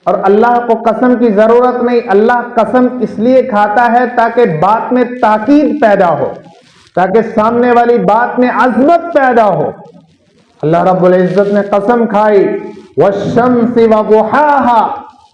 اور اللہ کو قسم کی ضرورت نہیں، اللہ قسم اس لیے کھاتا ہے تاکہ بات میں تاکید پیدا ہو، تاکہ سامنے والی بات میں عظمت پیدا ہو۔ اللہ رب العزت نے قسم کھائی والشمس وضحاها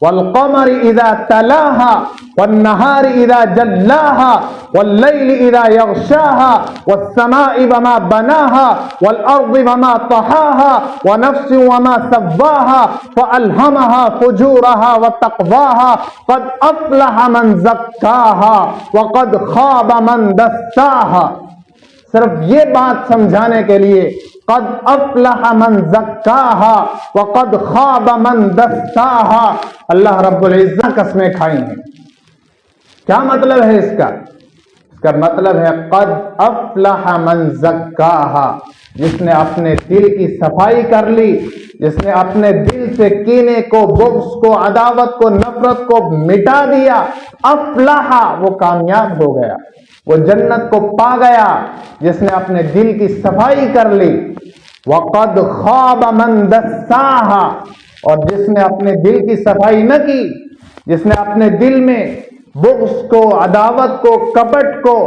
والقمر اذا تلاها والنهار اذا جلاها والليل اذا يغشاها والسماء وما بناها والارض وما طحاها ونفس وما سواها فالهمها فجورها وتقواها قد افلح من زكاها وقد خاب من دساها۔ صرف یہ بات سمجھانے کے لیے قد افلح من زکاہا وقد خاب من دساہا، اللہ رب العزت قسمیں کھائی ہیں۔ کیا مطلب ہے اس کا مطلب ہے قد افلح من زکاہا، جس نے اپنے دل کی صفائی کر لی، جس نے اپنے دل سے کینے کو، بغض کو، عداوت کو، نفرت کو مٹا دیا، افلح وہ کامیاب ہو گیا، وہ جنت کو پا گیا جس نے اپنے دل کی صفائی کر لی۔ وقد خاب من دساہا، اور جس نے اپنے دل کی صفائی نہ کی، جس نے اپنے دل میں بغض کو، عداوت کو، کپٹ کو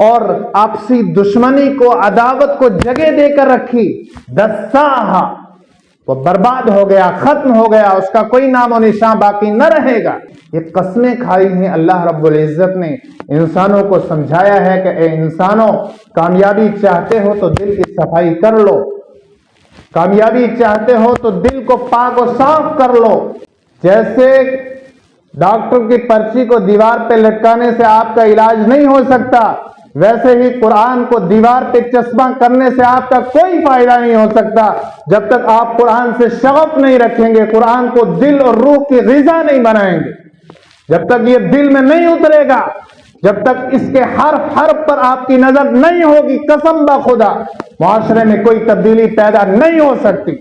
اور آپسی دشمنی کو، عداوت کو جگہ دے کر رکھی، دساہا وہ برباد ہو گیا، ختم ہو گیا، اس کا کوئی نام و نشان باقی نہ رہے گا۔ یہ قسمیں کھائی ہیں اللہ رب العزت نے، انسانوں کو سمجھایا ہے کہ اے انسانوں، کامیابی چاہتے ہو تو دل کی صفائی کر لو، کامیابی چاہتے ہو تو دل کو پاک و صاف کر لو۔ جیسے ڈاکٹر کی پرچی کو دیوار پہ لٹکانے سے آپ کا علاج نہیں ہو سکتا، ویسے ہی قرآن کو دیوار پہ چسپاں کرنے سے آپ کا کوئی فائدہ نہیں ہو سکتا جب تک آپ قرآن سے شغف نہیں رکھیں گے، قرآن کو دل اور روح کی غذا نہیں بنائیں گے، جب تک یہ دل میں نہیں اترے گا، جب تک اس کے حرف حرف پر آپ کی نظر نہیں ہوگی، قسم بخدا معاشرے میں کوئی تبدیلی پیدا نہیں ہو سکتی۔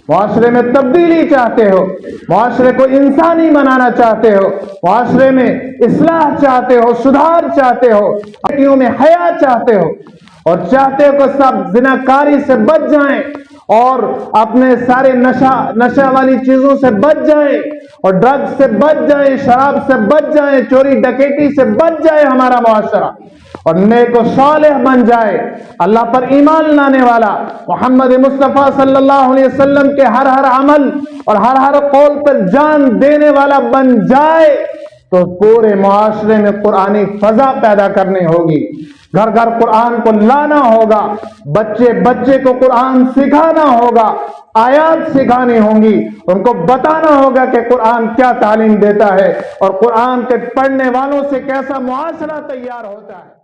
معاشرے میں تبدیلی چاہتے ہو، معاشرے کو انسانی بنانا چاہتے ہو، معاشرے میں اصلاح چاہتے ہو، سدھار چاہتے ہو، بیٹیوں میں حیا چاہتے ہو، اور چاہتے ہو کہ سب زناکاری سے بچ جائیں اور اپنے سارے نشہ والی چیزوں سے بچ جائیں اور ڈرگ سے بچ جائیں، شراب سے بچ جائیں، چوری ڈکیٹی سے بچ جائے ہمارا معاشرہ اور نیک و صالح بن جائے، اللہ پر ایمان لانے والا، محمد مصطفیٰ صلی اللہ علیہ وسلم کے ہر ہر عمل اور ہر قول پر جان دینے والا بن جائے، تو پورے معاشرے میں قرآنی فضا پیدا کرنی ہوگی، گھر گھر قرآن کو لانا ہوگا، بچے بچے کو قرآن سکھانا ہوگا، آیات سکھانی ہوں گی، ان کو بتانا ہوگا کہ قرآن کیا تعلیم دیتا ہے اور قرآن کے پڑھنے والوں سے کیسا معاشرہ تیار ہوتا ہے۔